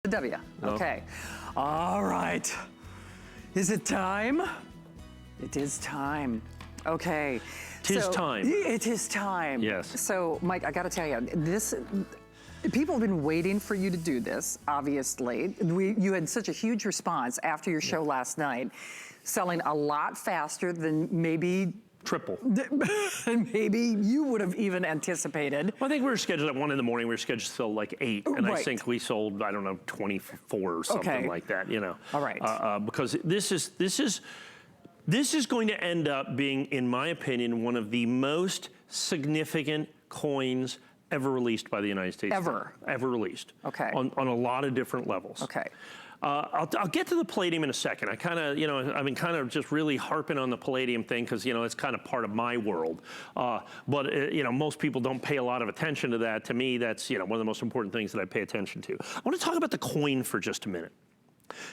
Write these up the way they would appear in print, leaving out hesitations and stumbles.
The W. No. Okay. All right. Is it time? It is time. Okay. Tis time. It is time. Yes. So, Mike, I got to tell you, people have been waiting for you to do this, obviously. You had such a huge response after your show last night, selling a lot faster than maybe triple. Maybe you would have even anticipated. Well, I think we were scheduled at 1 in the morning. We were scheduled to sell like 8, and Right. I think we sold, I don't know, 24 or something like that. You know. All right. Because this is going to end up being, in my opinion, one of the most significant coins ever released by the United States. Ever released. Okay. On a lot of different levels. Okay. I'll get to the Palladium in a second. I kind of, I've been kind of just really harping on the Palladium thing because, it's kind of part of my world. But most people don't pay a lot of attention to that. To me, that's, one of the most important things that I pay attention to. I want to talk about the coin for just a minute.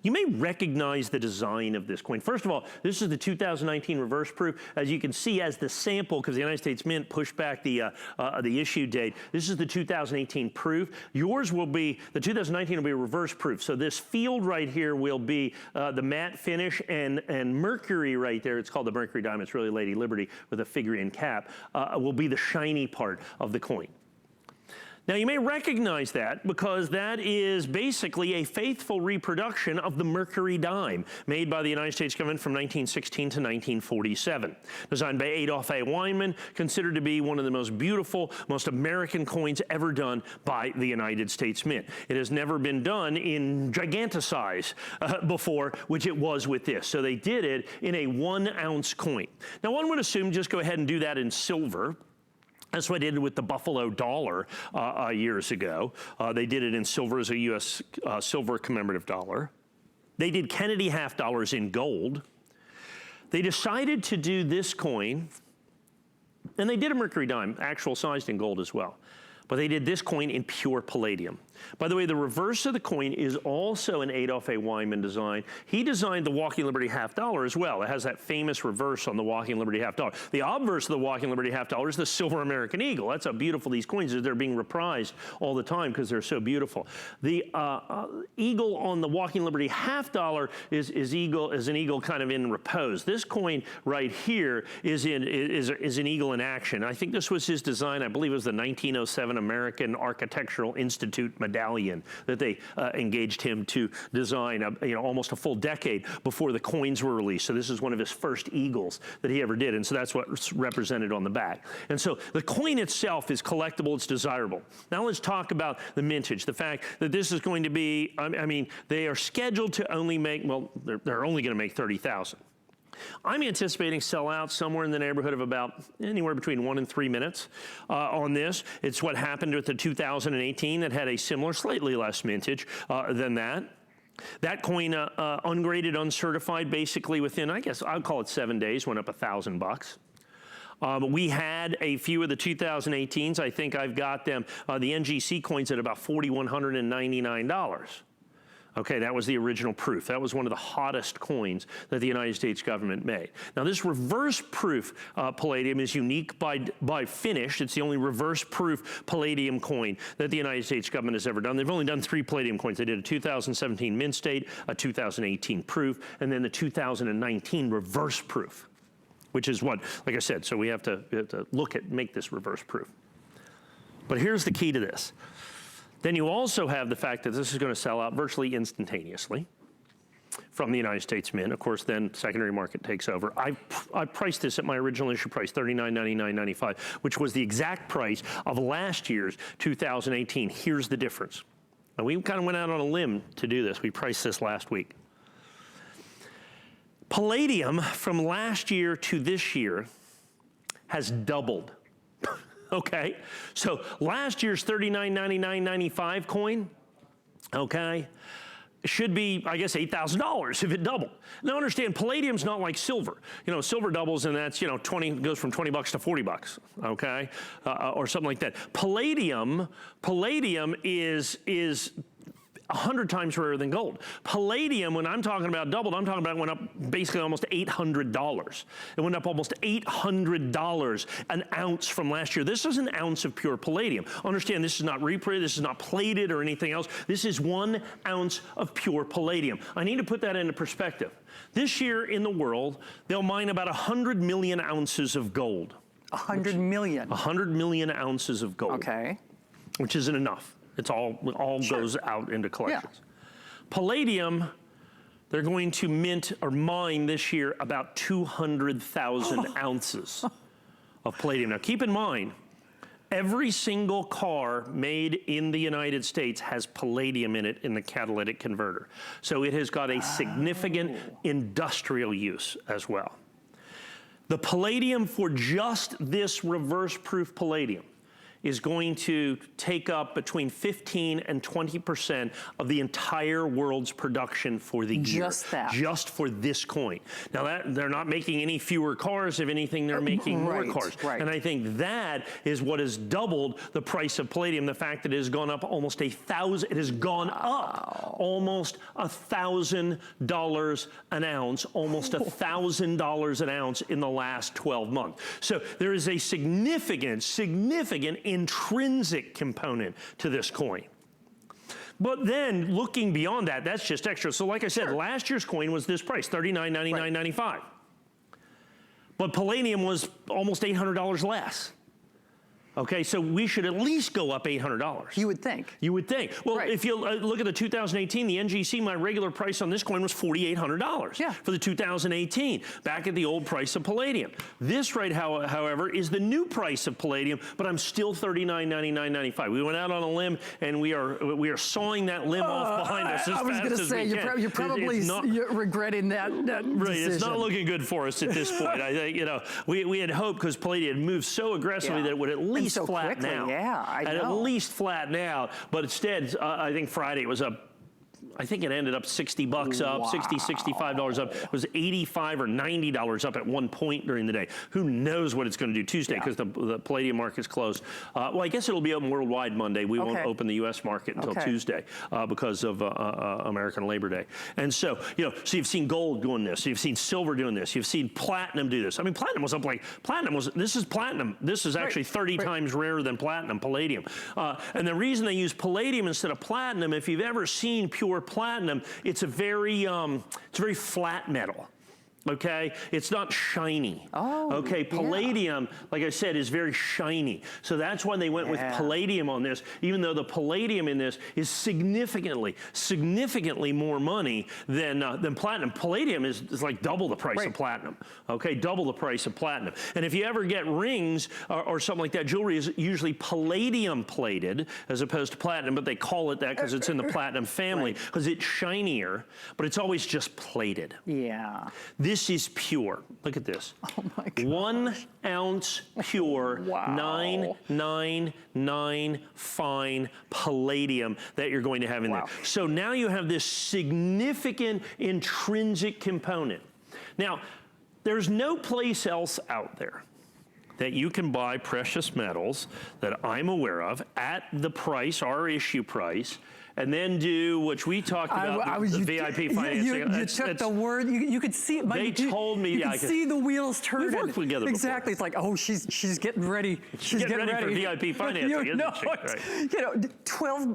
You may recognize the design of this coin. First of all, this is the 2019 reverse proof. As you can see, as the sample, because the United States Mint pushed back the issue date, this is the 2018 proof. Yours will be, the 2019 will be a reverse proof. So this field right here will be the matte finish, and mercury right there, it's called the mercury diamond, it's really Lady Liberty with a figure-in cap, will be the shiny part of the coin. Now, you may recognize that because that is basically a faithful reproduction of the mercury dime made by the United States government from 1916 to 1947. Designed by Adolph A. Weinman, considered to be one of the most beautiful, most American coins ever done by the United States Mint. It has never been done in gigantosize before, which it was with this. So they did it in a 1-ounce coin. Now, one would assume just go ahead and do that in silver. That's what I did with the Buffalo dollar years ago. They did it in silver as a U.S. Silver commemorative dollar. They did Kennedy half dollars in gold. They decided to do this coin, and they did a mercury dime, actual sized in gold as well. But they did this coin in pure palladium. By the way, the reverse of the coin is also an Adolph A. Weinman design. He designed the Walking Liberty half dollar as well. It has that famous reverse on the Walking Liberty half dollar. The obverse of the Walking Liberty half dollar is the silver American eagle. That's how beautiful these coins are. They're being reprised all the time because they're so beautiful. The eagle on the Walking Liberty half dollar is an eagle kind of in repose. This coin right here is an eagle in action. I think this was his design. I believe it was the 1907 American Architectural Institute medallion that they engaged him to design almost a full decade before the coins were released. So this is one of his first eagles that he ever did, and so that's what's represented on the back. And so the coin itself is collectible, it's desirable. Now let's talk about the mintage, the fact that this is going to be, they are scheduled to only make, well, they're only going to make 30,000. I'm anticipating sellout somewhere in the neighborhood of about anywhere between 1 and 3 minutes on this. It's what happened with the 2018 that had a similar, slightly less mintage than that. That coin, ungraded, uncertified, basically within, I guess, I'll call it 7 days, went up $1,000. We had a few of the 2018s. I think I've got them, the NGC coins at about $4,199. Okay, that was the original proof. That was one of the hottest coins that the United States government made. Now, this reverse proof palladium is unique by finish. It's the only reverse proof palladium coin that the United States government has ever done. They've only done 3 palladium coins. They did a 2017 mint state, a 2018 proof, and then the 2019 reverse proof, which is what, like I said, so we have to make this reverse proof. But here's the key to this. Then you also have the fact that this is going to sell out virtually instantaneously from the United States Mint. Of course, then secondary market takes over. I priced this at my original issue price, $39.99.95, which was the exact price of last year's 2018. Here's the difference. Now, we kind of went out on a limb to do this. We priced this last week. Palladium from last year to this year has doubled. Okay, so last year's $39.99.95 coin, okay, should be, I guess, $8,000 if it doubled. Now understand, palladium's not like silver. Silver doubles and that's, goes from 20 bucks to 40 bucks, okay, or something like that. Palladium is 100 times rarer than gold. Palladium, when I'm talking about doubled, I'm talking about it went up basically almost $800. It went up almost $800 an ounce from last year. This is an ounce of pure palladium. Understand, this is not reprinted, this is not plated or anything else. This is 1 ounce of pure palladium. I need to put that into perspective. This year in the world, they'll mine about 100 million ounces of gold. 100 million? 100 million ounces of gold. Okay. Which isn't enough. It's all Sure. goes out into collections. Yeah. Palladium, they're going to mint or mine this year about 200,000 ounces of palladium. Now keep in mind, every single car made in the United States has palladium in it in the catalytic converter. So it has got a significant industrial use as well. The palladium for just this reverse-proof palladium is going to take up between 15 and 20% of the entire world's production for the year. Just that. Just for this coin. Now they're not making any fewer cars. If anything, they're making more cars. Right. And I think that is what has doubled the price of palladium. The fact that it has gone up almost $1,000, it has gone up almost $1,000 an ounce, almost $1,000 an ounce in the last 12 months. So there is a significant intrinsic component to this coin. But then looking beyond that, that's just extra. So like I said, last year's coin was this price, $39.99.95. But palladium was almost $800 less. Okay, so we should at least go up $800. You would think. You would think. Well, if you look at the 2018, the NGC, my regular price on this coin was $4,800 for the 2018, back at the old price of palladium. This right, however, is the new price of palladium, but I'm still $39.99.95. We went out on a limb, and we are sawing that limb off behind us as fast as we can. I was going to say, you're probably regretting that decision. Right, it's not looking good for us at this point. I think, you know, we had hoped, because palladium had moved so aggressively that it would at least so flatten quickly, out. Yeah, I know. And at least flatten out. But instead, I think Friday it was up. I think it ended up $60 up, $60, $65 up. It was $85 or $90 up at one point during the day. Who knows what it's going to do Tuesday, because the palladium market's closed. Well, I guess it'll be open worldwide Monday. We won't open the U.S. market until Tuesday because of American Labor Day. And so, you know, so you've seen gold doing this. You've seen silver doing this. You've seen platinum do this. I mean, platinum was up like, this is platinum. This is actually 30 times rarer than platinum, palladium. And the reason they use palladium instead of platinum, if you've ever seen pure platinum, it's a very flat metal. Okay, it's not shiny. Okay, palladium, like I said, is very shiny. So that's why they went with palladium on this, even though the palladium in this is significantly more money than platinum. Palladium is like double the price of platinum. Okay, double the price of platinum. And if you ever get rings or something like that, jewelry is usually palladium plated as opposed to platinum, but they call it that because it's in the platinum family, because it's shinier, but it's always just plated. Yeah. This is pure. Look at this. Oh my God. 1 ounce pure 999 fine palladium that you're going to have in there. So now you have this significant intrinsic component. Now, there's no place else out there that you can buy precious metals that I'm aware of at the price, our issue price, and then do what we talked about, the VIP financing. You took the word, you could see it. They told me, you could see the wheels turning. We've worked together Exactly. before. It's like, oh, she's getting ready. She's getting ready for VIP financing, you know, isn't she? You know,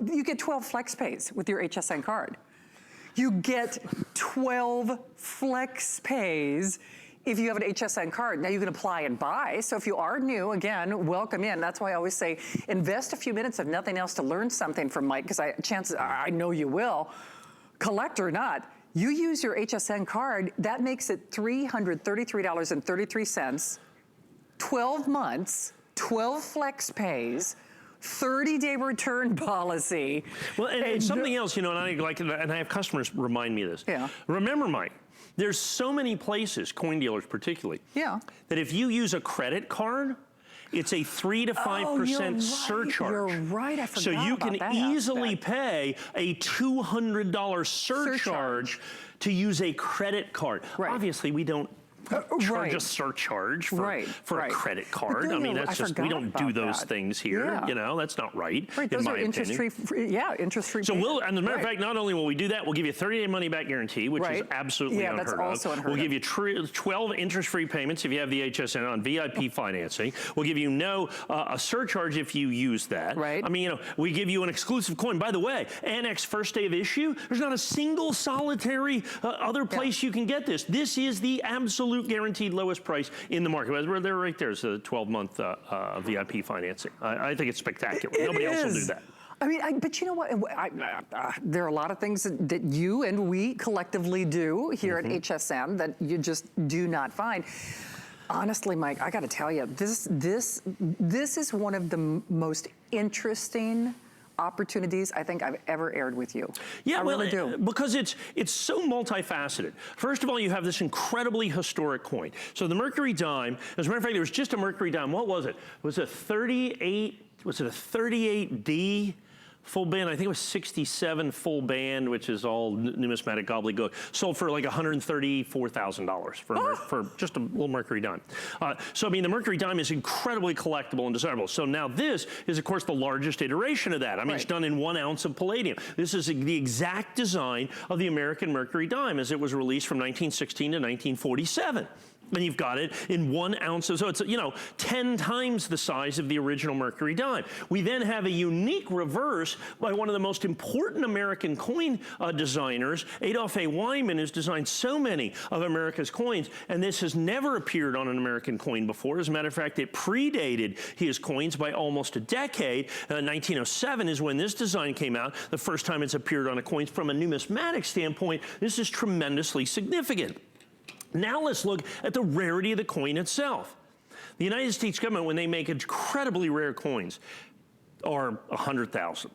you get 12 flex pays with your HSN card. You get 12 flex pays if you have an HSN card. Now you can apply and buy. So if you are new, again, welcome in. That's why I always say, invest a few minutes, if nothing else, to learn something from Mike, because chances are, I know you will. Collect or not, you use your HSN card, that makes it $333.33, 12 months, 12 flex pays, 30-day return policy. Well, and something else, you know, and I have customers remind me of this. Yeah. Remember, Mike, there's so many places, coin dealers particularly, that if you use a credit card, it's a 3 to 5% surcharge. You're right, I forgot about that. So you can easily pay a $200 surcharge to use a credit card. Obviously, we don't charge a surcharge for a credit card. I mean, that's just, we don't do those things here. You know, that's not right, in my opinion. Interest-free. So we'll, and as a matter of fact, not only will we do that, we'll give you a 30-day money-back guarantee, which is absolutely unheard of. That's also unheard of. We'll give you 12 interest-free payments if you have the HSN on VIP financing. We'll give you a surcharge if you use that. I mean, you know, we give you an exclusive coin. By the way, ANACS first day of issue, there's not a single solitary other place you can get this. This is the absolute guaranteed lowest price in the market. There, right there is a 12-month VIP financing. I think it's spectacular. Nobody else will do that. I mean, but you know what? There are a lot of things that you and we collectively do here at HSN that you just do not find. Honestly, Mike, I got to tell you, this is one of the most interesting opportunities I think I've ever aired with you. Yeah, I really do. Because it's so multifaceted. First of all, you have this incredibly historic coin. So the Mercury dime, as a matter of fact, there was just a Mercury dime. What was it? Was it a 38D full band? I think it was 67 full band, which is all numismatic gobbledygook. Sold for like $134,000 for just a little Mercury dime. So I mean, the Mercury dime is incredibly collectible and desirable. So now this is, of course, the largest iteration of that. I mean, it's done in 1 ounce of palladium. This is the exact design of the American Mercury dime as it was released from 1916 to 1947. And you've got it in 1 ounce. So it's, you know, 10 times the size of the original Mercury dime. We then have a unique reverse by one of the most important American coin designers, Adolph A. Wyman, who's designed so many of America's coins, and this has never appeared on an American coin before. As a matter of fact, it predated his coins by almost a decade. 1907 is when this design came out. The first time it's appeared on a coin. From a numismatic standpoint, this is tremendously significant. Now let's look at the rarity of the coin itself. The United States government, when they make incredibly rare coins, are 100,000.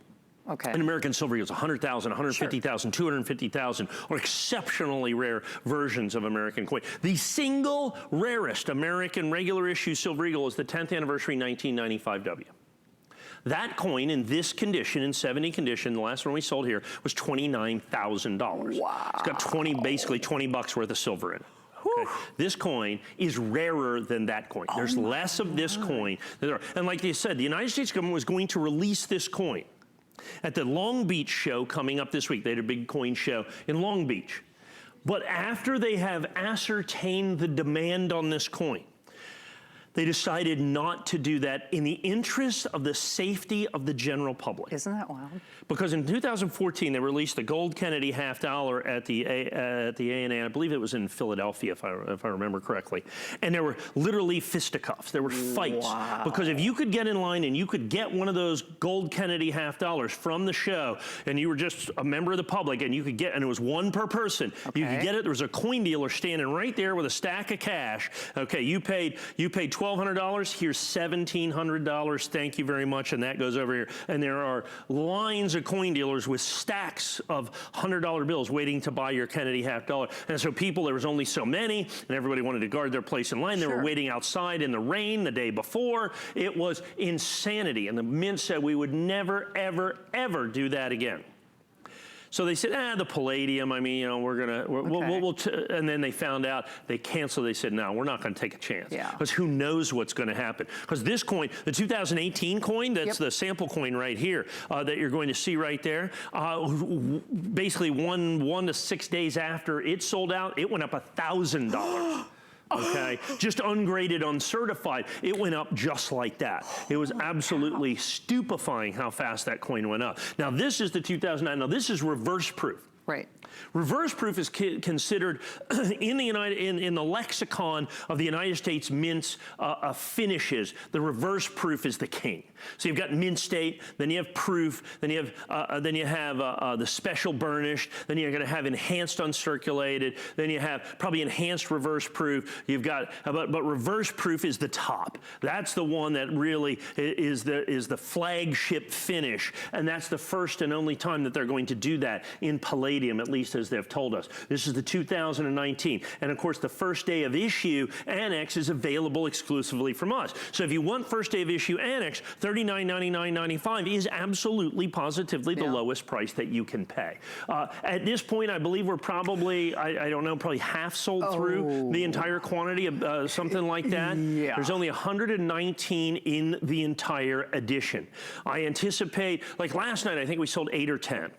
Okay. An American silver eagle is 100,000, 150,000, 250,000 are exceptionally rare versions of American coin. The single rarest American regular issue silver eagle is the 10th anniversary 1995W. That coin in this condition, in 70 condition, the last one we sold here, was $29,000. Wow. It's got basically 20 bucks worth of silver in it. Okay. This coin is rarer than that coin. There's less of this coin than there are. And like you said, the United States government was going to release this coin at the Long Beach show coming up this week. They had a big coin show in Long Beach. But after they have ascertained the demand on this coin, they decided not to do that in the interest of the safety of the general public. Isn't that wild? Because in 2014, they released the gold Kennedy $50 at the ANA. I believe it was in Philadelphia, if I remember correctly. And there were literally fisticuffs. There were fights. Wow. Because if you could get in line and you could get one of those gold Kennedy $50 from the show, and you were just a member of the public, and you could get, and it was one per person, you could get it. There was a coin dealer standing right there with a stack of cash. Okay, you paid $1,200. Here's $1,700. Thank you very much. And that goes over here. And there are lines of coin dealers with stacks of $100 bills waiting to buy your Kennedy $50. And so there was only so many, and everybody wanted to guard their place in line. They were waiting outside in the rain the day before. It was insanity. And the mint said we would never, ever, ever do that again. So they said, the Palladium, I mean, you know, and then they found out, they canceled, they said, no, we're not going to take a chance. Because who knows what's going to happen. Because this coin, the 2018 coin, that's the sample coin right here, that you're going to see right there, basically one to 6 days after it sold out, it went up $1,000. Okay, just ungraded, uncertified. It went up just like that. It was absolutely stupefying how fast that coin went up. Now this is the 2009. Now this is reverse proof. Right. Reverse proof is considered in the lexicon of the United States mints finishes. The reverse proof is the king. So you've got mint state, then you have proof, then you have the special burnished, then you're going to have enhanced uncirculated, then you have probably enhanced reverse proof. You've got, but reverse proof is the top. That's the one that really is the flagship finish, and that's the first and only time that they're going to do that in Palladium. Palladium, at least as they've told us. This is the 2019. And of course, the first day of issue Annex is available exclusively from us. So if you want first day of issue Annex, $39.99.95 is absolutely positively the lowest price that you can pay. At this point, I believe we're probably, I don't know, probably half sold through the entire quantity of something like that. Yeah. There's only 119 in the entire edition. I anticipate, like last night, I think we sold 8 or 10.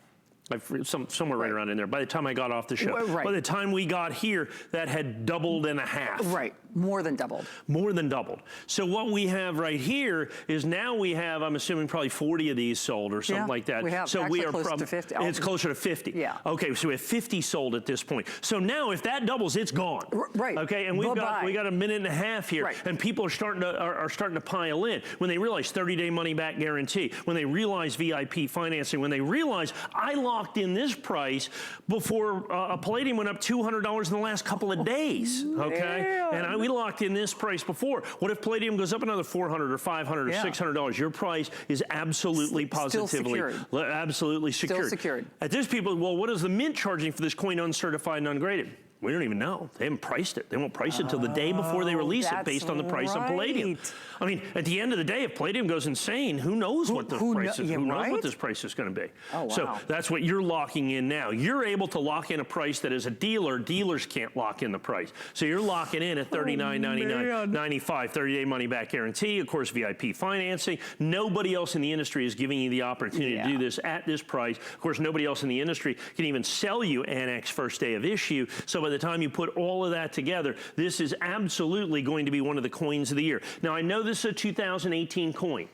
Somewhere right around in there. By the time I got off the show, by the time we got here, that had doubled and a half. Right, more than doubled. More than doubled. So what we have right here is now we have, I'm assuming, probably 40 of these sold or something like that. We have so actually we are close to 50. It's closer to 50. Yeah. Okay, so we have 50 sold at this point. So now if that doubles, it's gone. Right. Okay, and we got a minute and a half here, and people are starting to pile in when they realize 30-day money back guarantee, when they realize VIP financing, when they realize I locked in this price before Palladium went up $200 in the last couple of days. Okay, and we locked in this price before. What if Palladium goes up another $400 or $500 or $600? Your price is absolutely positively absolutely secured. Still secured. At this people, well, what is the mint charging for this coin uncertified and ungraded? We don't even know. They haven't priced it. They won't price it till the day before they release it based on the price of Palladium. I mean, at the end of the day, if Palladium goes insane, who knows what the price is? Who knows what this price is going to be? Oh, wow. So that's what you're locking in now. You're able to lock in a price that as a dealer, dealers can't lock in the price. So you're locking in at $39.99.95, 30-day money back guarantee, of course, VIP financing. Nobody else in the industry is giving you the opportunity to do this at this price. Of course, nobody else in the industry can even sell you Annex first day of issue. So by the time you put all of that together, this is absolutely going to be one of the coins of the year. Now, I know this is a 2018 coin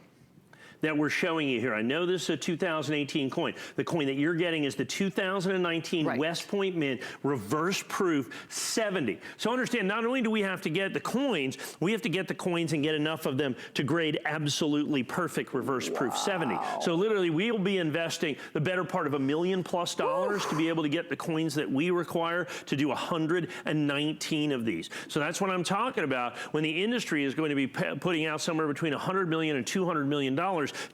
that we're showing you here. I know this is a 2018 coin. The coin that you're getting is the 2019 West Point Mint Reverse Proof 70. So understand, not only do we have to get the coins, we have to get the coins and get enough of them to grade absolutely perfect Reverse Proof 70. So literally, we'll be investing the better part of $1 million+ to be able to get the coins that we require to do 119 of these. So that's what I'm talking about when the industry is going to be putting out somewhere between $100 million and $200 million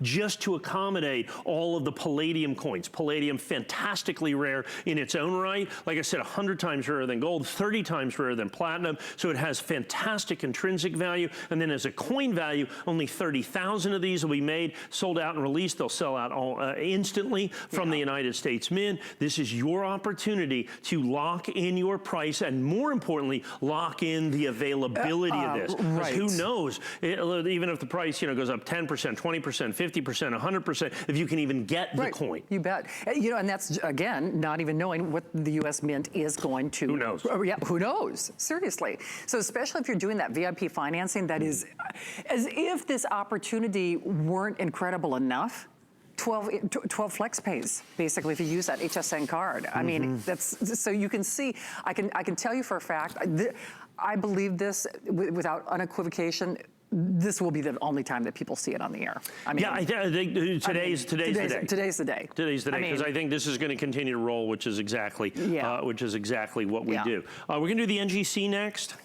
just to accommodate all of the Palladium coins. Palladium, fantastically rare in its own right. Like I said, 100 times rarer than gold, 30 times rarer than platinum. So it has fantastic intrinsic value. And then as a coin value, only 30,000 of these will be made, sold out and released. They'll sell out all instantly from the United States Mint. This is your opportunity to lock in your price and, more importantly, lock in the availability of this. Because who knows, even if the price goes up 10%, 20%, 50%, 100%, if you can even get the coin. You bet. And that's, again, not even knowing what the U.S. Mint is going to. Who knows? Yeah, who knows? Seriously. So especially if you're doing that VIP financing, that is as if this opportunity weren't incredible enough. 12 flex pays, basically, if you use that HSN card. I mean, that's, so you can see, I can tell you for a fact, I believe this without unequivocation. This will be the only time that people see it on the air. I mean, I think today's the day. Today's the day. Today's the day, because I think this is going to continue to roll, which is exactly what we do. We're going to do the NGC next.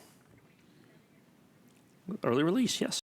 Early release, yes.